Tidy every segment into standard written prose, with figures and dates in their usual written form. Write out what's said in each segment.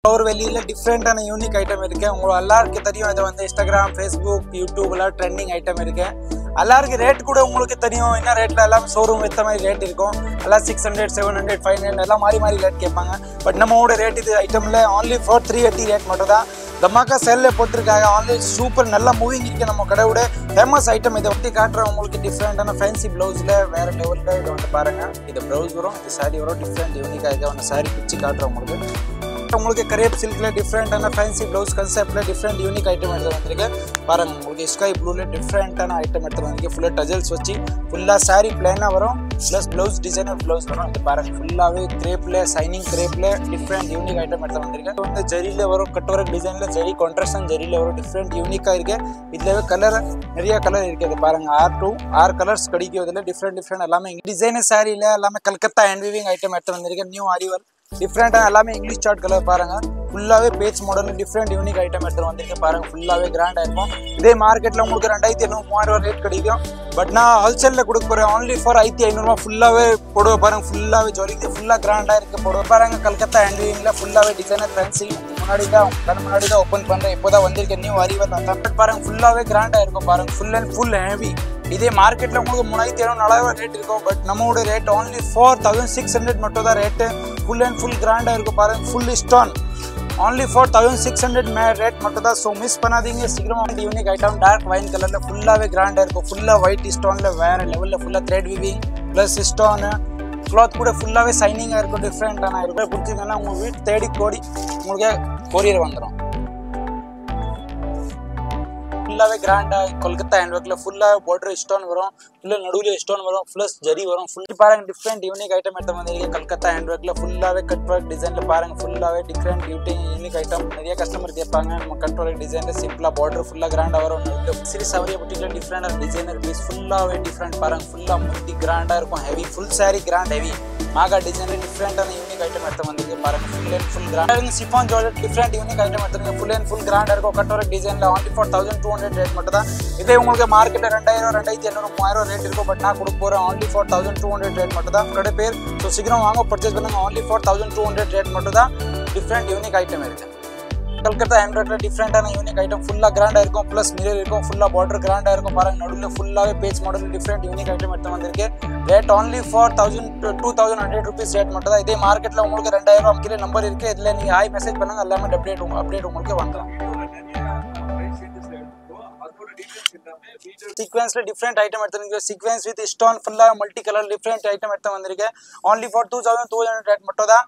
ஒரு வெளியில டிஃப்ரெண்டான யூனிக் ஐட்டம் இருக்கு. உங்களுக்கு எல்லாருக்கும் தெரியும், இது வந்து இன்ஸ்டாகிராம், ஃபேஸ்புக், யூடியூப்ல ட்ரெண்டிங் ஐட்டம் இருக்கு. எல்லாருக்கும் ரேட் கூட உங்களுக்கு தெரியும், என்ன ரேட்ல எல்லாம் ஷோரூம் வித்த மாதிரி ரேட் இருக்கும். எல்லாம் 600, 700, 500 எல்லாம் மாறி மாறி ரேட் கேட்பாங்க. பட் நம்மளோட ரேட் இது ஐட்டம்ல only for 380 ரேட் மட்டும் தான். தமாக்கா சேல்ல போட்டிருக்காங்க. ஆன்லைன் சூப்பர் நல்லா மூவிங் இருக்கு. நம்ம கடையோட ஃபேமஸ் ஐட்டம் இதை ஒட்டி காட்டுறேன் உங்களுக்கு. டிஃப்ரெண்டான ஃபேன்சி ப்ளவுஸ்ல வேற லெவல்ல இது வந்து பாருங்க. இது ப்ளவுஸ் வரும், இது சாரி வரும். டிஃப்ரெண்ட் யூனிக்கா இருக்கு. அந்த சாரி பிச்சு காட்டுறேன் உங்களுக்கு கிரேப் சில்க்ல டிஃப்ரெண்டான ஃபேன்சி ப்ளவுஸ் கான்செப்ட்ல டிஃப்ரெண்ட் யூனிக் ஐட்டம் எடுத்து வந்திருக்கேன் பாருங்க. உங்களுக்கு ஸ்கை ப்ளூல டிஃப்ரெண்டான ஐட்டம் எடுத்து வந்திருக்கேன். ஃபுல்லா டஜல்ஸ் வச்சு ஃபுல்லா சாரி பிளைனா வரும், பிளஸ் ப்ளவுஸ் டிசைனர் ப்ளவுஸ் வரும். இது பாருங்க ஃபுல்லாவே கிரேப்ல சைனிங் கிரேப்ல டிஃப்ரெண்ட் யூனிக் ஐட்டம் எடுத்து வந்திருக்கேன். இது வந்து ஜரியில வரும், கட் ஒர்க் டிசைன்ல ஜரி கான்ட்ராஸ்ட் ஜரியில வரும். டிஃப்ரெண்ட் யூனிக்கா இருக்கு. இதுல கலர் நிறைய கலர் இருக்கு. இது பாருங்க 6 கலர்ஸ் கிடைக்கும். இதுல டிஃப்ரெண்ட் எல்லாமே டிசைனர் சாரியில எல்லாமே கல்கத்தா ஹேண்ட் வீவிங் ஐட்டம் எடுத்து வந்திருக்கேன். நியூ ஆரிவர் டிஃப்ரெண்டா எல்லாமே இங்கிலீஷ் சார்ட் கலர் பாருங்க. ஃபுல்லாவே page model different unique item எடுத்து வந்திருக்கேன் பாருங்க. ஃபுல்லாவே கிராண்டா இருக்கும். இதே மார்க்கெட்ல உங்களுக்கு 2800 3000 ரேட் கிடைக்கும். பட் நான் ஹோல்சேல்ல கொடுக்க போறேன் only for 1500 ஃபுல்லாவே போடுவ பாருங்க. ஃபுல்லாவே ஜொலிக்கு ஃபுல்லா கிராண்டா இருக்கு போடுவ பாருங்க. கல்கத்தா ஹேண்ட் வீவிங்ல ஃபுல்லாவே டிசைனர் ஃபேன்சி முன்னாடி தான் ஓபன் பண்றேன். இப்போதான் வந்திருக்கேன் நியூ அரிவர் தான் பாருங்க. ஃபுல்லாவே கிராண்டா இருக்கும் பாருங்க. Full and full heavy. இதே மார்க்கெட்ல உங்களுக்கு 3700 4000 ரேட் இருக்கும். பட் நம்மளோட ரேட் only 4600 மட்டும் தான் ரேட்டு. ஃபுல் அண்ட் ஃபுல் கிராண்டா இருக்கும் பாருங்க. ஃபுல் ஸ்டோன் only 4600 ரேட் மட்டும் தான். ஸோ மிஸ் பண்ணாதீங்க சீக்கிரமா. யூனிக் ஐட்டம் டார்க் வைன் கலர்ல ஃபுல்லாவே கிராண்டா இருக்கும். ஃபுல்லா ஒயிட் ஸ்டோன்ல வேற லெவல்ல ஃபுல்லா thread weaving plus stone cloth கூட ஃபுல்லாவே சைனிங்கா இருக்கும். டிஃப்ரெண்டான இருக்கும். பிடிச்சிங்கன்னா உங்க வீட்டு தேடி கோடி உங்களுக்கு கொரியர் வந்துடும். ஃபுல்லாவே கிராண்டா கொல்கத்தா ஹேண்ட் ஒர்க்ல ஃபுல்லா பார்டர் ஸ்டோன் வரும், ஃபுல்லா நடுவுல ஸ்டோன் வரும், பிளஸ் ஜரி வரும். ஃபுல் பாருங்க டிஃப்ரெண்ட் யூனிக் ஐட்டம் எடுத்து வந்திருக்கேன். கல்கத்தா ஹேண்ட் ஒர்க்ல ஃபுல்லாவே கட் ஒர்க் டிசைன்ல பாருங்க. ஃபுல்லாவே டிஃப்ரெண்ட் யூனிக் ஐட்டம். நிறைய கஸ்டமர் கேட்பாங்க. நம்ம கட் ஒர்க் டிசைன்ல சிம்பிளா பார்டர் ஃபுல்லா கிராண்டா வரும். ஸ்ரீ சவரியா புட்டிக்ல டிஃப்ரெண்ட் டிசைனர் பீஸ் ஃபுல்லாவே டிஃப்ரெண்ட் பாருங்க. ஃபுல்லா முட்டி கிராண்டா இருக்கும். Heavy full sari grand heavy மாகா டிசைன்ல டிஃப்ரெண்டான யூனிக் ஐட்டம் எடுத்து வந்திருக்கு பாருங்க. Full and full grand chiffon georgette different unique item எடுத்துருங்க. ஃபுல் அண்ட் ஃபுல் கிராண்டா இருக்கும். கட் ஒர்க் டிசைன்ல only for 1200 ரேட் மட்டும் தான். இதே உங்களுக்கு மார்க்கெட்ல 2000 2800 3000 ரேட் இருக்கும். பட் நான் கொடுக்க போறேன் only for 1200 ரேட் மட்டும் தான். கடை பேர். ஸோ சீக்கிரம் வாங்க, பர்ச்சேஸ் பண்ணுங்க. only for 1200 ரேட் மட்டும் தான். டிஃப்ரெண்ட் யூனிக் ஐட்டம் இருக்கு. கல்கத்தா ஹேண்ட் ஒர்க்ல டிஃப்ரெண்டான யூனிக் ஐட்டம் ஃபுல்லா கிராண்டா இருக்கும். பிளஸ் மிரர் இருக்கும். ஃபுல்லா பார்டர் கிராண்டா இருக்கும் பாருங்க. நடுவில் ஃபுல்லாவே page model different unique item எடுத்து வந்திருக்கு. Rate only for 2100 rupees rate மட்டும் தான். இதே மார்க்கெட்ல உங்களுக்கு 2000 கீழே நம்பர் இருக்கு. இதுல நீங்க ஹாய் மெசேஜ் பண்ணுங்க. எல்லாமே அப்டேட் உங்களுக்கு வந்துடும். சீக்வென்ஸ்ல டிஃப்ரெண்ட் ஐட்டம் எடுத்துருக்கீங்க. சீக்வென்ஸ் வித் ஸ்டோன் ஃபுல்லா மல்டி கலர் டிஃப்ரெண்ட் ஐட்டம் எடுத்து வந்திருக்கு. only for 2200 ரேட் மட்டும் தான்.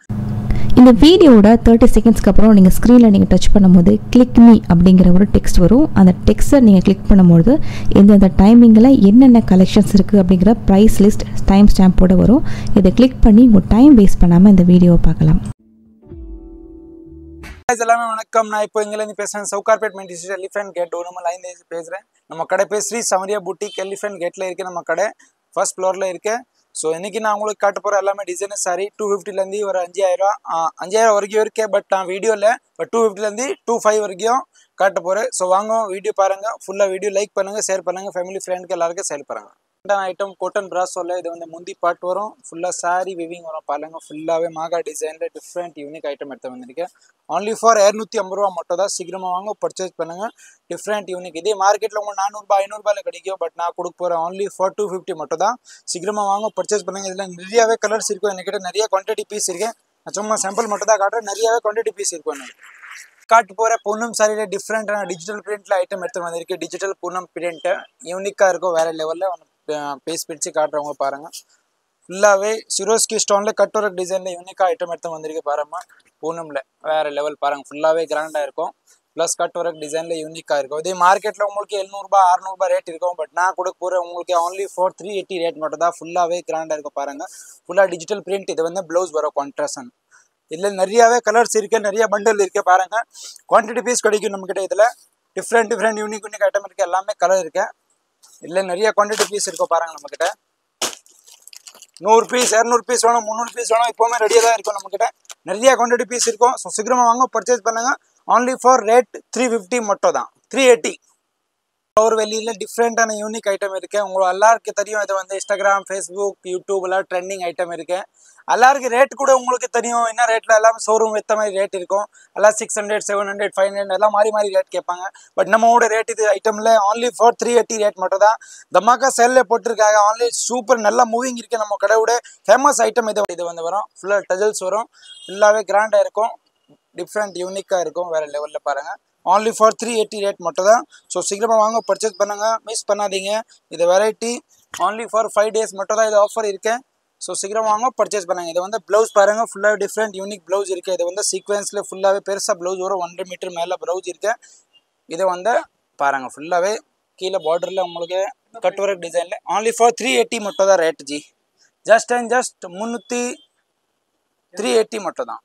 இந்த வீடியோட 30 செகண்ட்ஸ்க்கு அப்புறம் நீங்கள் ஸ்க்ரீனில் நீங்கள் டச் பண்ணும்போது கிளிக் மீ அப்படிங்கிற ஒரு டெக்ஸ்ட் வரும். அந்த டெக்ஸ்ட்டை நீங்கள் கிளிக் பண்ணும்போது எந்தெந்த டைமிங்கில் என்னென்ன கலெக்ஷன்ஸ் இருக்குது அப்படிங்கிற ப்ரைஸ் லிஸ்ட் டைம் ஸ்டாம்போட வரும். இதை கிளிக் பண்ணி உங்கள் டைம் வேஸ்ட் பண்ணாமல் இந்த வீடியோவை பார்க்கலாம். எல்லாமே வணக்கம். நான் இப்போ இங்கிலேருந்து பேசுகிறேன். Sowcarpet main district elephant gate door line பேசுகிறேன். நம்ம கடை பேர் ஸ்ரீ சவரியா புட்டிக் எலிஃபென்ட் கேட்டில் இருக்குது. நம்ம கடை ஃபர்ஸ்ட் ஃப்ளோரில் இருக்குது. ஸோ இன்றைக்கி நான் உங்களுக்கு காட்ட போகிற எல்லாமே டிசைனர் சாரி 250லேருந்து ஒரு 5000 வரைக்கும் இருக்கு. பட் நான் வீடியோவில் 250லேருந்து 25 வரைக்கும் காட்ட போகிறேன். ஸோ வாங்க வீடியோ பாருங்கள். ஃபுல்லாக வீடியோ லைக் பண்ணுங்கள், ஷேர் பண்ணுங்கள், ஃபேமிலி ஃப்ரெண்டுக்கு எல்லாருக்கும் ஷேர் பண்ணுங்கள். ஐட்டம் காட்டன் பிராஸோல இது வந்து முந்தி பாட் வரும். ஃபுல்லாக சாரி விவிங் வரும் பாருங்க. ஃபுல்லாகவே மாகா டிசைனில் டிஃப்ரெண்ட் யூனிக் ஐட்டம் எடுத்து வந்திருக்கேன். only for 250 ரூபா மட்டும் தான். சீக்கிரமாக வாங்க, பர்ச்சேஸ் பண்ணுங்க. Different unique. இதே மார்க்கெட்டில் உங்களுக்கு 400 500 கிடைக்கும். பட் நான் கொடுக்க போகிறேன் only for 250 மட்டும் தான். சீக்கிரமாக வாங்க, பர்ச்சேஸ் பண்ணுங்க. இதில் நிறையவே கலர்ஸ் இருக்கும். என்கிட்ட நிறைய குவான்டிட்டி பீஸ் இருக்கு. நான் சும்மா சாம்பிள் மட்டும் தான் காட்டுறேன். நிறையவே குவான்டிட்டி பீஸ் இருக்கும். எனக்கு காட்டு போகிற பூனம் சாரியில் டிஃப்ரெண்டான டிஜிட்டல் பிரிண்ட்ல ஐட்டம் எடுத்து வந்திருக்கு. டிஜிட்டல் பூனம் பிரிண்ட் யூனிக்காக இருக்கும். வேற லெவலில் பேஸ் பிடிச்சு காட்டுறவங்க பாருங்க. ஃபுல்லாகவே சிரோஸ்கி ஸ்டோன்ல கட் ஒர்க் டிசைன்ல யூனிக்கா ஐட்டம் எடுத்து வந்திருக்கு பாருங்க. பூனம்ல வேற லெவல் பாருங்க. ஃபுல்லாகவே கிராண்டா இருக்கும். ப்ளஸ் கட் ஒர்க் டிசைன்ல யூனிக்கா இருக்கும். இதே மார்க்கெட்ல உங்களுக்கு 700 600 ரேட் இருக்கும். பட் நான் கொடுக்க போகிறேன் உங்களுக்கு only for 380 ரேட் மட்டும் தான். ஃபுல்லாகவே கிராண்டா இருக்கும் பாருங்க. ஃபுல்லாக டிஜிட்டல் பிரிண்ட். இது வந்து ப்ளவுஸ் வரும் கான்ட்ராஸ்ட். இதில் நிறையாவே கலர்ஸ் இருக்கு. நிறைய பண்டல் இருக்கு பாருங்க. குவான்டிட்டி பீஸ் கிடைக்கும் நம்மகிட்ட. இதில் டிஃப்ரெண்ட் யூனிக் ஐட்டம் இருக்கு. எல்லாமே கலர் இருக்கு. இதில் நிறைய குவான்டிட்டி பீஸ் இருக்கும் பாருங்க. நம்மக்கிட்ட 100 பீஸ் 200 பீஸ் வேணும், 300 பீஸ் வேணும். இப்போவுமே ரெடியாக தான் இருக்கும். நம்மக்கிட்ட நிறைய குவான்டிட்டி பீஸ் இருக்கும். ஸோ சீக்கிரமாக வாங்க, பர்ச்சேஸ் பண்ணுங்க. only for ரேட் 350 மட்டும் தான். 380 ஒரு வெளியில் டிஃப்ரெண்ட்டான யூனிக் ஐட்டம் இருக்குது. உங்களுக்கு எல்லாருக்கும் தெரியும் இது வந்து இன்ஸ்டாகிராம், ஃபேஸ்புக், யூடியூப்லாம் ட்ரெண்டிங் ஐட்டம் இருக்குது. எல்லாருக்கும் ரேட் கூட உங்களுக்கு தெரியும் என்ன ரேட்டில் எல்லாம் ஷோரூம் விற்ற மாதிரி ரேட் இருக்கும். எல்லாம் 600, 700, 500 எல்லாம் மாறி ரேட் கேட்பாங்க. பட் நம்மளோட ரேட் இது ஐட்டமில் only for 380 ரேட் மட்டும் தான். தமாக்கா சேலில் போட்டிருக்காங்க. ஆன்லி சூப்பர் நல்லா மூவிங் இருக்குது. நம்ம கடையோட ஃபேமஸ் ஐட்டம் இது வந்து வரும். ஃபுல்லாக டஜல்ஸ் வரும். ஃபுல்லாகவே கிராண்டாக இருக்கும். டிஃப்ரெண்ட் யூனிக்காக இருக்கும். வேறு லெவலில் பாருங்கள். only for 380 ரேட் மட்டும் தான். ஸோ சீக்கிரமாக வாங்க, பர்ச்சேஸ் பண்ணுங்க, மிஸ் பண்ணாதீங்க. இது வெரைட்டி only for 5 days மட்டும் தான் இது ஆஃபர் இருக்கு. ஸோ சீக்கிரம் வாங்க, பர்ச்சேஸ் பண்ணுங்க. இது வந்து ப்ளவுஸ் பாருங்கள், ஃபுல்லாக டிஃப்ரெண்ட் யூனிக் ப்ளவுஸ் இருக்குது. இது வந்து சீக்வன்ஸில் ஃபுல்லாகவே பெருசாக ப்ளவுஸ் வரும். 1.5 மீட்டர் மேலே ப்ளவுஸ் இருக்குது. இது வந்து பாருங்கள் ஃபுல்லாகவே கீழே பார்டரில் உங்களுக்கு கட் ஒர்க் டிசைனில் only for 380 மட்டும் தான் ரேட் ஜி. ஜஸ்ட் 380 மட்டும் தான்.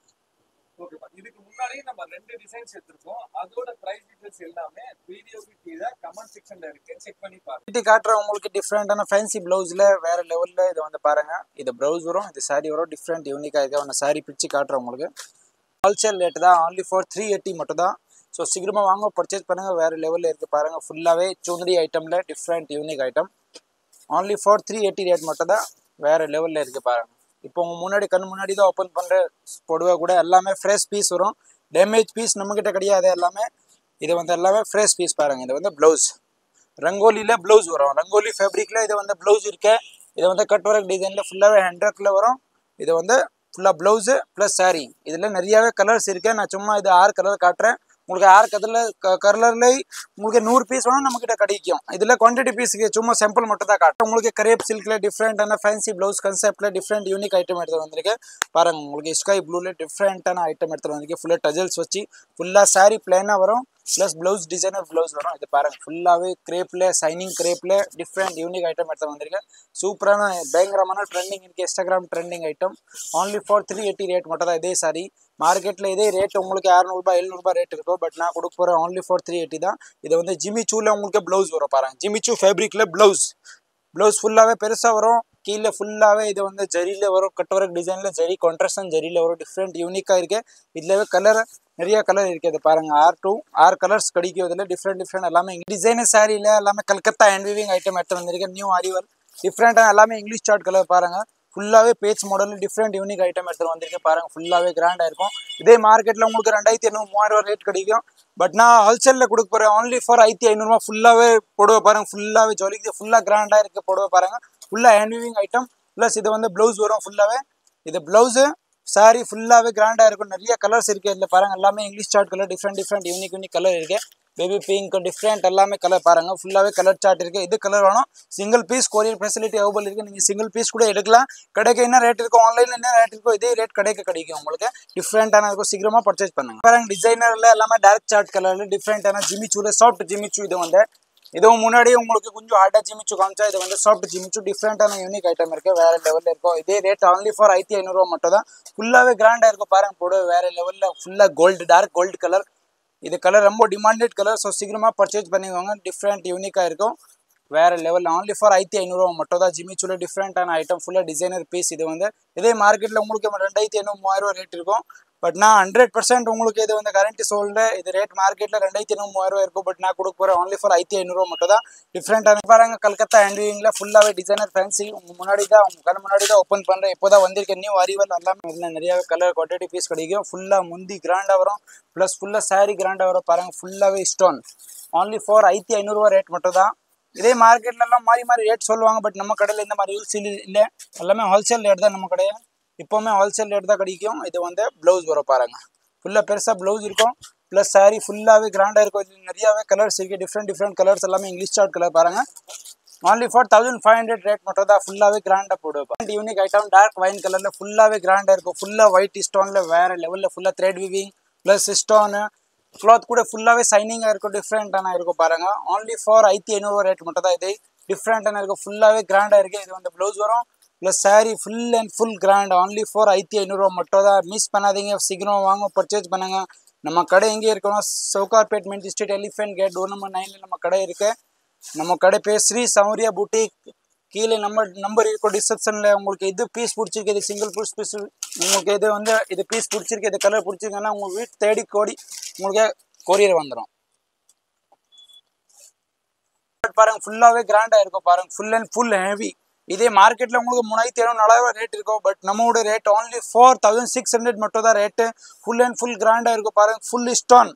இதுக்கு முன்னாடி நம்ம 2 டிசைன்ஸ் எடுத்துருக்கோம். அதோட பிரைஸ் டீடைல்ஸ் எல்லாமே வீடியோக்கு கீழே கமெண்ட் செக்ஷன்ல இருக்கு, செக் பண்ணி பாருங்க. காட்டுற உங்களுக்கு டிஃப்ரெண்டான ஃபேன்சி ப்ளவுஸில் வேற லெவலில் இது வந்து பாருங்க. இது ப்ளவுஸ் வரும், இது சாரி வரும். டிஃப்ரெண்ட் யூனிக்காக இருக்குது. அந்த சாரி பிச்சு காட்டுற உங்களுக்கு ஹோல்சேல் ரேட்டு தான். only for 380 மட்டும் தான். ஸோ சீக்கிரமாக வாங்க, பர்ச்சேஸ் பண்ணுங்கள். வேறு லெவலில் இருக்குது பாருங்கள். ஃபுல்லாகவே சுந்தரி ஐட்டமில் different unique item only for 380 rate மட்டும் தான். வேறு லெவலில் இருக்குது பாருங்கள். இப்போ உங்கள் முன்னாடி கண் முன்னாடி தான் ஓப்பன் பண்ணுற பொடுவை கூட எல்லாமே ஃப்ரெஷ் பீஸ் வரும். டேமேஜ் பீஸ் நம்மக்கிட்ட கிடையாது எல்லாமே. இது வந்து எல்லாமே ஃப்ரெஷ் பீஸ் பாருங்கள். இது வந்து ப்ளவுஸ் ரங்கோலியில் ப்ளவுஸ் வரும். ரங்கோலி ஃபேப்ரிக்கில் இது வந்து ப்ளவுஸ் இருக்கு. இது வந்து கட் ஒர்க் டிசைனில் ஃபுல்லாகவே ஹேண்ட்ஒர்க்கில் வரும். இது வந்து ஃபுல்லாக ப்ளவுஸு ப்ளஸ் சாரீ. இதில் நிறையாவே கலர்ஸ் இருக்குது. நான் சும்மா இது 6 கலர் காட்டுறேன். உங்களுக்கு 6 கலர்லேயே உங்களுக்கு 100 பீஸ் வேணும் நம்மக்கிட்ட கிடைக்கும். இதில் குவான்டிட்டி பீஸுக்கு சும்மா சாம்பிள் மட்டும் தான் காட்டும். உங்களுக்கு கரேப் சில்கில் டிஃப்ரெண்ட்டான ஃபேன்சி ப்ளவுஸ் கன்செப்டில் டிஃப்ரெண்ட் யூனிக் ஐட்டம் எடுத்து வந்திருக்கேன் பாருங்கள். உங்களுக்கு ஸ்கை ப்ளூவில் டிஃப்ரெண்ட்டான ஐட்டம் எடுத்து வந்திருக்கேன். ஃபுல்லாக டஜல்ஸ் வச்சு ஃபுல்லாக சாரீ பிளேனாக வரும். ப்ளஸ் ப்ளவுஸ் டிசைனர் ப்ளவுஸ் வரும். இது பாருங்கள் ஃபுல்லாகவே கிரேப்பில் சைனிங் கிரேப்பில் டிஃப்ரெண்ட் யூனிக் ஐட்டம் எடுத்து வந்திருக்கேன். சூப்பரான பயங்கரமான ட்ரெண்டிங் இருக்குது. Instagram trending item only for 380 rate மட்டும் தான். இதே சாரி மார்க்கெட்டில் இதே ரேட் உங்களுக்கு 600 ரூபாய் 700 ரூபாய் ரேட் இருக்கும். பட் நான் கொடுக்க போகிறேன் only for 380 தான். இது வந்து ஜிமிச்சூவில் உங்களுக்கு ப்ளவுஸ் வரும் பாருங்கள். ஜிமிச்சூ ஃபேப்ரிக்கில் ப்ளவுஸ் ஃபுல்லாகவே பெருசாக வரும். கீழே ஃபுல்லாகவே இது வந்து ஜரியில் வரும். கட் ஒர்க் டிசைனில் ஜரி கான்ட்ராஸ்ட் ஜரியில் வரும். டிஃப்ரெண்ட் யூனிக்காக இருக்குது. இதில் கலர் நிறைய கலர் இருக்குது பாருங்கள். 6 கலர்ஸ் கிடைக்கும். இதில் டிஃப்ரெண்ட் எல்லாமே டிசைனர் சாரியில் எல்லாமே கல்கத்தா ஹேண்ட் வீவிங் ஐட்டம் எடுத்து வந்திருக்கேன். நியூ அரிவல் டிஃப்ரெண்ட்டாக எல்லாமே இங்கிலீஷ் சார்ட் கலர் பாருங்கள். ஃபுல்லாகவே பேஜ் மாடலில் டிஃப்ரெண்ட் யூனிக் ஐட்டம் எடுத்து வந்திருக்கேன் பாருங்கள். ஃபுல்லாகவே கிராண்டாக இருக்கும். இதே மார்க்கெட்டில் உங்களுக்கு 2800 3000 ரேட் கிடைக்கும். பட் நான் ஹோல்சேலில் கொடுக்க போகிறேன் only for 1500 ஃபுல்லாகவே போடுவேன் பாருங்கள். ஃபுல்லாகவே ஜொலிக்கு ஃபுல்லாக கிராண்டாக இருக்க போடுவேன் பாருங்கள். ஃபுல்லாக ஹேண்ட் வீவிங் ஐட்டம் ப்ளஸ் இது வந்து ப்ளவுஸ் வரும். ஃபுல்லாகவே இது ப்ளவுஸு சாரி ஃபுல்லாகவே கிராண்டாக இருக்கும். நிறைய கலர்ஸ் இருக்குது இதில் பாருங்கள். எல்லாமே English chart colour different unique colour இருக்குது. பேபி பிங்க் டிஃப்ரெண்ட் எல்லாமே கலர் பாருங்கள். ஃபுல்லாகவே கலர் சார்ட் இருக்குது. இது கலர் வேணும் single piece courier facility available இருக்குது. நீங்கள் சிங்கிள் பீஸ் கூட எடுக்கலாம். கடைக்கு என்ன ரேட் இருக்கும், ஆன்லைனில் என்ன ரேட் இருக்கோ இதே ரேட் கடைக்கு கிடைக்கும். உங்களுக்கு டிஃப்ரெண்ட்டான இருக்கும். சீக்கிரமாக பர்ச்சேஸ் பண்ணுங்க பாருங்கள். டிசைனரில் எல்லாமே டார்க் சார்ட் கலரில் டிஃப்ரெண்ட்டான ஜிமிச்சூவில் சாஃப்ட் ஜிமிச்சூ. இது வந்து இதுவும் முன்னாடியே உங்களுக்கு கொஞ்சம் ஹார்டாக ஜிமிச்சூ காமிச்சா இது வந்து சாஃப்ட் ஜிமிச்சூ. டிஃப்ரெண்ட்டான யூனிக் ஐட்டம் இருக்குது. வேறு லெவலில் இருக்கும். இதே ரேட் only for 1500 மட்டும் தான். ஃபுல்லாகவே கிராண்டாக இருக்கும் பாருங்கள். போட வேறு லெவலில் ஃபுல்லாக கோல்டு டார்க் கோல்டு கலர். இது கலர் ரொம்ப டிமாண்டட் கலர். ஸோ சீக்கிரமாக பர்ச்சேஸ் பண்ணிக்கோங்க. டிஃப்ரெண்ட் யூனிக்காக இருக்கும். வேறு லெவலில் only for 1500 மட்டும் தான். ஜிமிச்சூவில் டிஃப்ரெண்ட்டான ஐட்டம் ஃபுல்லாக டிசைனர் பீஸ். இது வந்து இதே மார்க்கெட்டில் உங்களுக்கு 2800 3000 ரேட் இருக்கும். பட் நான் 100% உங்களுக்கு இது வந்து கரண்டி சோல்டு. இது ரேட் மார்க்கெட்டில் 2800 3000 இருக்கும். பட் நான் கொடுக்க போகிறேன் only for 1500 மட்டும் தான். டிஃப்ரெண்ட்டான பாருங்கள். கல்கத்தா ஹேண்ட் வீவிங்கில் ஃபுல்லாகவே டிசைனர் ஃபேன்சி. உங்கள் முன்னாடி தான் ஓப்பன் பண்ணுறேன். இப்போ தான் வந்திருக்கேன் நியூ அரிவல். எல்லாமே இதில் நிறைய கலர் குவான்டிட்டி பீஸ் கிடைக்கும். ஃபுல்லாக முந்தி கிராண்டாக வரும். ப்ளஸ் ஃபுல்லாக சாரி கிராண்டாக வரும் பாருங்கள். ஃபுல்லாகவே ஸ்டோன் only for 1500 ரேட் மட்டும் தான். இதே மார்க்கெட்லலாம் மாறி ரேட் சொல்லுவாங்க. பட் நம்ம கடையில் இந்த மாதிரி ரூல்ஸ் இல்லை. எல்லாமே ஹோல்சேல் ரேட் தான் நம்ம கடையை. இப்போவுமே ஹோல்சேல் ரேட் தான் கிடைக்கும். இது வந்து ப்ளவுஸ் வரும் பாருங்கள். ஃபுல்லாக பெருசாக ப்ளவுஸ் இருக்கும். ப்ளஸ் சாரீ ஃபுல்லாகவே கிராண்டாக இருக்கும். இதில் நிறையாவே கலர்ஸ் இருக்குது. டிஃப்ரெண்ட் கலர்ஸ் எல்லாமே இங்கிலீஷ் சார்ட் கலர் பாருங்கள். only for 1500 ரேட் மட்டும் தான். ஃபுல்லாகவே கிராண்டாக போடுவேன். யூனிக் ஐட்டம் டார்க் வைன் கலரில் ஃபுல்லாகவே கிராண்டாக இருக்கும். ஃபுல்லாக ஒயிட் ஸ்டோனில் வேறு லெவலில் ஃபுல்லாக thread weaving plus stone cloth கூட ஃபுல்லாகவே சைனிங்காக இருக்கும். டிஃப்ரெண்ட்டான இருக்கும் பாருங்கள். only for 1500 ரேட் மட்டும் தான். இது டிஃப்ரெண்ட்டான இருக்கும். ஃபுல்லாகவே கிராண்டாக இருக்குது. இது வந்து ப்ளவுஸ் வரும். Plus sari full grand only for 1500 மட்டும் தான். மிஸ் பண்ணாதீங்க. சீக்கிரம் வாங்க, பர்ச்சேஸ் பண்ணுங்கள். நம்ம கடை எங்கே இருக்கணும், Sowcarpet main street elephant gate door number 9 நம்ம கடை இருக்குது. நம்ம கடை பேர் ஸ்ரீ சௌரியா பூட்டிக். கீழே நம்பர் இருக்கும் டிஸ்கிரிப்ஷனில். உங்களுக்கு எது பீஸ் பிடிச்சிருக்கு, இது சிங்கிள் பீஸ் உங்களுக்கு இது வந்து இது பீஸ் பிடிச்சிருக்கு, இது கலர் பிடிச்சிருக்குன்னா உங்கள் வீட்டு தேடி கோடி உங்களுக்கு கொரியர் வந்துடும். பாருங்க ஃபுல்லாவே கிராண்டா இருக்கும் பாருங்க, ஃபுல் அண்ட் ஃபுல் ஹெவி. இதே மார்க்கெட்ல உங்களுக்கு 3700 ரேட் இருக்கும். பட் நம்மளோட ரேட் only 4600 மட்டும் தான் ரேட்டு. ஃபுல் அண்ட் ஃபுல் கிராண்டா இருக்கும் பாருங்க, ஃபுல் ஸ்டோன்.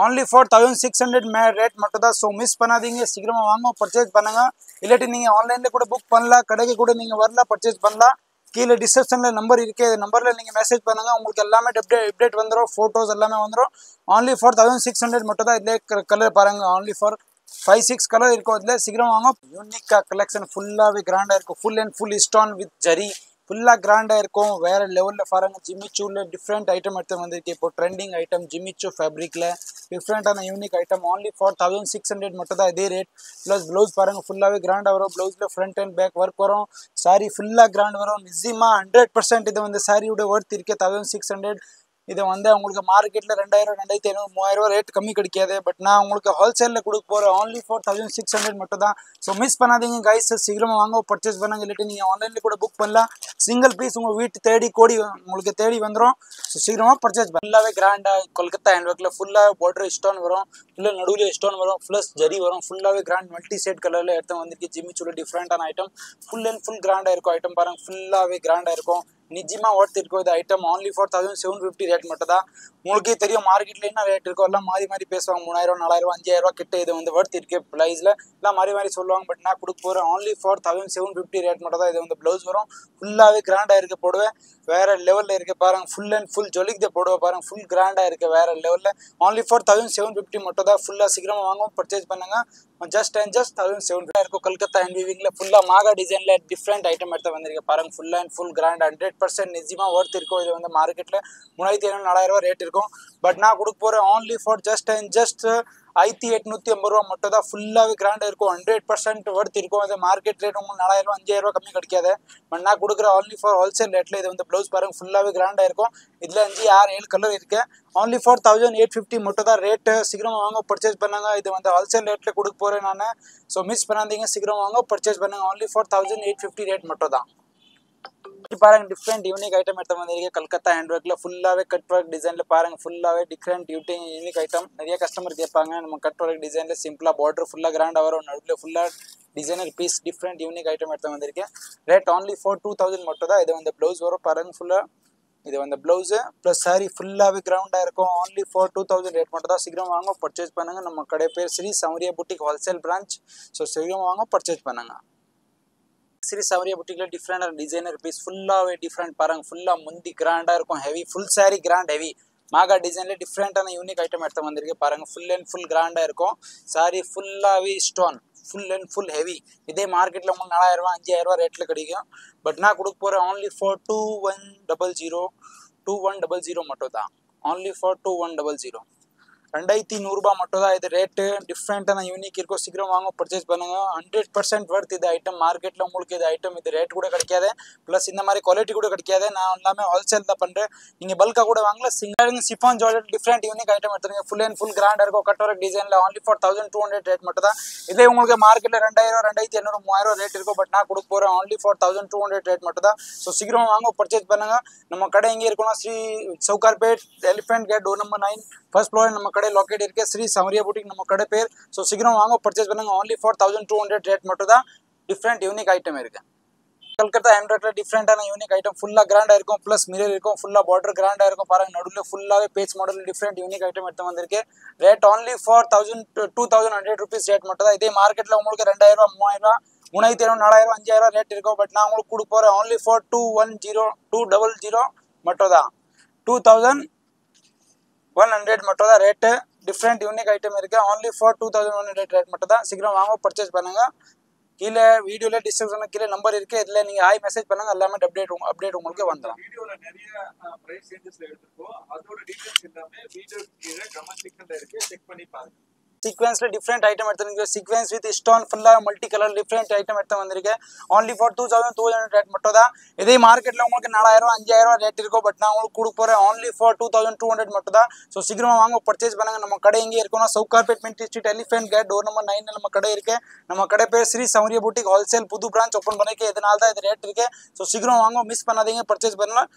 only 4600 ரேட் மட்டும் தான். ஸோ மிஸ் பண்ணாதீங்க, சீக்கிரமா வாங்க, பர்ச்சேஸ் பண்ணுங்க. இல்லாட்டி நீங்க ஆன்லைன்ல கூட புக் பண்ணலாம், கடைக்கு கூட நீங்க வரலாம், பர்ச்சேஸ் பண்ணலாம். கீழே டிஸ்கிரிப்ஷன்ல நம்பர் இருக்கு, நம்பர்ல நீங்க மெசேஜ் பண்ணுங்க, உங்களுக்கு எல்லாமே அப்டேட் வந்துடும், போட்டோஸ் எல்லாமே வந்துடும். only 4600 மட்டும் தான். இதுல கலர் பாருங்க, only for 5-6 கலர் இருக்கும். இதுல சீக்கிரம் வாங்க. யூனிக்கா கலெக்ஷன் ஃபுல்லாவே கிராண்டா இருக்கும், full and full stone with zari, ஃபுல்லா கிராண்டா இருக்கும். வேற லெவல்ல பாருங்க. ஜிமிச்சூல டிஃப்ரெண்ட் ஐட்டம் எடுத்து வந்திருக்கு. இப்போ ட்ரெண்டிங் ஐட்டம் ஜிமிச்சூ ஃபேப்ரிக்ல டிஃப்ரெண்டான யூனிக் ஐட்டம் only for 1600 மட்டும் தான் இதே ரேட். ப்ளஸ் ப்ளவுஸ் பாருங்க, ஃபுல்லாவே கிராண்டா வரும். ப்ளவுஸ்ல ஃப்ரண்ட் அண்ட் பேக் ஒர்க் வரும். சாரி ஃபுல்லா கிராண்ட் வரும். நிச்சயமா 100% இது வந்து சாரியோட ஒர்த் இருக்கு 1600. இது வந்து உங்களுக்கு மார்க்கெட்ல 2000, 2500, 3000 ரேட் கம்மி கிடைக்காது. பட் நான் உங்களுக்கு ஹோல்சேல்ல கொடுக்க போறேன் only for 1600 மட்டும் தான். ஸோ மிஸ் பண்ணாதீங்க கைஸ், சீக்கிரமா வாங்க, பர்ச்சேஸ் பண்ணுங்க. இல்லாட்டி நீங்க ஆன்லைன்ல கூட புக் பண்ணலாம். சிங்கிள் பீஸ் உங்க வீட்டு தேடி உங்களுக்கு தேடி வந்துடும். ஸோ சீக்கிரமா பர்ச்சேஸ் ஃபுல்லாவே கிராண்டா கொல்கத்தா ஹேண்ட்ஒர்க்ல ஃபுல்லா பார்டர் ஸ்டோன் வரும், ஃபுல்லா நடுவில் ஸ்டோன் வரும், ப்ளஸ் ஜரி வரும். ஃபுல்லாவே கிராண்ட் மல்டி செட் கலர்ல எடுத்து வந்திருக்கு. ஜிமிச்சூல டிஃப்ரெண்டான ஐட்டம், ஃபுல் அண்ட் ஃபுல் கிராண்டா இருக்கும். ஐட்டம் பாருங்க, ஃபுல்லாவே கிராண்டா இருக்கும். நிஜமா ஒர்த் இருக்கும் இது ஐட்டம். only for 1750 ரேட் மட்டும் தான். உங்களுக்கே தெரியும் மார்க்கெட்ல என்ன ரேட் இருக்கும், எல்லாம் மாறி பேசுவாங்க. 3000, 4000, 5000 கிட்ட இது வந்து ஒர்த் இருக்கு பிரைஸ்ல எல்லாம் மாறி சொல்லுவாங்க. பட் நான் கொடுக்க போறேன் only for 1750 ரேட் மட்டும் தான். இது வந்து ப்ளவுஸ் வரும், ஃபுல்லாவே கிராண்டா இருக்கு. போடுவேன் வேற லெவல்ல இருக்கு பாருங்க, ஃபுல் அண்ட் ஃபுல் ஜொலிக்கு போடுவேன் பாருங்க, ஃபுல் கிராண்டா இருக்கு வேற லெவல்ல. only for 1750 மட்டும் தான். ஃபுல்லா சீக்கிரமா வாங்க, பர்ச்சேஸ் பண்ணுங்க. ஜஸ்ட் 1750 இருக்கும். கல்கத்தா ஹேண்ட் வீவிங்ல ஃபுல்லா மாகா டிசைன்ல டிஃப்ரெண்ட் ஐட்டம் எடுத்து வந்திருக்கு பாருங்க, ஃபுல் அண்ட் ஃபுல் கிராண்ட் 100% நிஜமா ஒர்த் இருக்கும். இது வந்து மார்க்கெட்ல 3700, 4000 ரேட் இருக்கும். பட் நான் கொடுக்க போறேன் only for just 1850 மட்டும் தான். ஃபுல்லாவே கிராண்டா இருக்கும், 100% ஒர்த் இருக்கும். அது மார்க்கெட் ரேட் உங்களுக்கு 4000, 5000 கம்மி கிடைக்காது. பட் நான் கொடுக்குற only for ஹோல்சேல் ரேட்ல. இது வந்து ப்ளவுஸ் பாருங்க, ஃபுல்லாவே கிராண்டா இருக்கும். இதுல 5, 6, 7 கலர் இருக்கு. only for 1850 மட்டும் தான் ரேட். சீக்கிரமா வாங்க, பர்ச்சேஸ் பண்ணுங்க. இது வந்து ஹோல்சேல் ரேட்ல கொடுக்க போறேன் நான். ஸோ மிஸ் பண்ணாதீங்க, சீக்கிரம் வாங்க, பர்ச்சேஸ் பண்ணுங்க. only for 1850 ரேட் மட்டும் தான். பாருங்க டிஃப்ரெண்ட் யூனிக் ஐட்டம் எடுத்து வந்திருக்கு. கல்கத்தா ஹேண்ட்ஒர்க்ல ஃபுல்லாவே கட் ஒர்க் டிசைன்ல பாருங்க, ஃபுல்லாவே டிஃப்ரெண்ட் யூனிக் ஐட்டம். நிறைய கஸ்டமர் கேட்பாங்க, நம்ம கட் ஒர்க் டிசைன்ல சிம்பிளா பார்டர் ஃபுல்லா கிராண்டா வரும், நடுவில் ஃபுல்லா designer piece different unique item எடுத்து வந்திருக்கேன். ரேட் only for 2000 மட்டும் தான். இது வந்து ப்ளவுஸ் வரும் பாருங்க, ஃபுல்லா இது வந்து ப்ளவுஸ் ப்ளஸ் சாரி ஃபுல்லாவே கிரவுண்டா இருக்கும். only for 2000 ரேட் மட்டும் தான். சீக்கிரம் வாங்க, பர்ச்சேஸ் பண்ணுங்க. நம்ம கடை பேர் Sri Shaurya boutique wholesale branch. So சீக்கிரம் வாங்க, பர்ச்சேஸ் பண்ணுங்க. ஸ்ரீ சௌரியா புட்டிக்ல டிஃப்ரெண்ட் டிசைனர் பீஸ் ஃபுல்லாவே டிஃப்ரெண்ட் பாருங்க, ஃபுல்லா முந்தி கிராண்டா இருக்கும். Heavy full sari grand heavy மாகா டிசைன்ல டிஃப்ரெண்டான யூனிக் ஐட்டம் எடுத்து வந்திருக்கு பாருங்க. ஃபுல் அண்ட் ஃபுல் கிராண்டா இருக்கும். சாரி ஃபுல்லாவே stone, full and full heavy. இதே மார்க்கெட்ல உங்களுக்கு 4000, 5000 ரேட்ல கிடைக்கும். பட் நான் கொடுக்க போறேன் only for 2100 மட்டும் தான். only for 2100, 2100 மட்டும் தான். இது ரேட்டு டிஃப்ரெண்டான யூனிக் இருக்கும். சீக்கிரம் வாங்க, பர்ச்சேஸ் பண்ணுங்க. 100% ஒர்த் இது ஐட்டம். மார்க்கெட்ல உங்களுக்கு இது ஐட்டம் இது ரேட் கூட கிடைக்காது, பிளஸ் இந்த மாதிரி குவாலிட்டி கூட கிடைக்காது. நான் எல்லாமே ஹோல்சேல் தான் பண்றேன். நீங்க பல்கா கூட வாங்கல. Single chiffon georgette different unique item எடுத்துருங்க. ஃபுல் அண்ட் ஃபுல் கிராண்டா இருக்கும். கட் ஒர்க் டிசைன்ல only for 1200 ரேட் மட்டும் தான். இதே உங்களுக்கு மார்க்கெட்ல 2000, 2500, 3000 ரேட் இருக்கும். பட் நான் கொடுக்க போறேன் only for 1200 ரேட் மட்டும் தான். ஸோ சீக்கிரம் வாங்க, பர்ச்சேஸ் பண்ணுங்க. நம்ம கடை எங்கே இருக்கணும், Sri Sowcarpet elephant gate door number 9 first floor நம்ம கடை லொக்கேட் இருக்கு. ஸ்ரீ சௌரியா புட்டிக் நம்ம கடை பேர். ஸோ சீக்கிரம் வாங்க, பர்ச்சேஸ் பண்ணுங்க. only for 1200 ரேட் மட்டும் தான். டிஃப்ரெண்ட் யூனிக் ஐட்டம் இருக்கு. கல்கத்தா ஹேண்ட்ஒர்க்ல டிஃப்ரெண்டான யூனிக் ஐட்டம் ஃபுல்லா கிராண்டா இருக்கும், பிளஸ் மிரர் இருக்கும், ஃபுல்லா பார்டர் கிராண்டா இருக்கும் பாருங்க. நடுவில் ஃபுல்லாவே page model different unique item எடுத்து வந்திருக்கு. Rate only for 2100 rupees rate மட்டும் தான். இதே மார்க்கெட்ல உங்களுக்கு 2000, 3000, 3500, 4000, 5000 ரேட் இருக்கும். பட் நான் உங்களுக்கு கொடுக்க போறேன் only for 200 மட்டும் தான். 2100 மட்டும் தான் ரேட்டு. டிஃப்ரெண்ட் யூனிக் ஐட்டம் இருக்கு. only for 2100 ரேட் மட்டும் தான். சீக்கிரம் வாங்க, பர்ச்சேஸ் பண்ணுங்க. கீழே வீடியோல டிஸ்கிரிப்ஷன்ல கீழே நம்பர் இருக்கு, இதுல நீங்க ஹாய் மெசேஜ் பண்ணுங்க, எல்லாமே அப்டேட் உங்களுக்கு வந்துடும். வீடியோல நிறைய பிரைஸ் சேஞ்சஸ்ல எடுத்துக்கோம். அதோட டீடைல்ஸ் எல்லாமே வீடியோ கீழே கமெண்ட் செக்ஷன்ல இருக்கு, செக் பண்ணி பாருங்க. சீக்வென்ஸ்ல டிஃப்ரெண்ட் ஐட்டம் எடுத்துருக்கு. சீக்வென்ஸ் வித் ஸ்டோன் ஃபுல்லா மல்டி கலர் டிஃப்ரெண்ட் ஐட்டம் எடுத்து வந்திருக்கு. only for 2200 ரேட் மட்டும் தான். இதே மார்க்கெட்ல உங்களுக்கு 4000, 5000 ரேட் இருக்கும். பட் நான் உங்களுக்கு கொடுக்க போறேன் only for 2200 மட்டும் தான். ஸோ சீக்கிரமா வாங்க, பர்ச்சேஸ் பண்ணுங்க. நம்ம கடை எங்கே இருக்கணும், Sowcarpet main street elephant gate door number 9 நம்ம கடை இருக்கு. நம்ம கடை பேர் ஸ்ரீ சௌரியா புட்டிக் ஹோல்சேல் புது பிரான்ச் ஓப்பன் பண்ணிருக்கு. இதனால தான் இது ரேட் இருக்கு. ஸோ சீக்கிரம் வாங்க, மிஸ் பண்ணாதீங்க, பர்ச்சேஸ் பண்ணலாம்.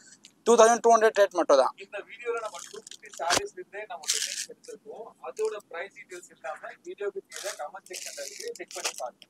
2200 ரேட் மட்டும் தான். இந்த வீடியோல நம்ம 250 சாரீஸ்ல இருந்தே நம்ம டிசைன்ஸ் எடுத்திருக்கோம். அதோட பிரைஸ் டீடைல்ஸ் இல்லாம வீடியோக்கு கீழே கமெண்ட் செக்ஷன்ல இருக்கு, செக் பண்ணி பாருங்க.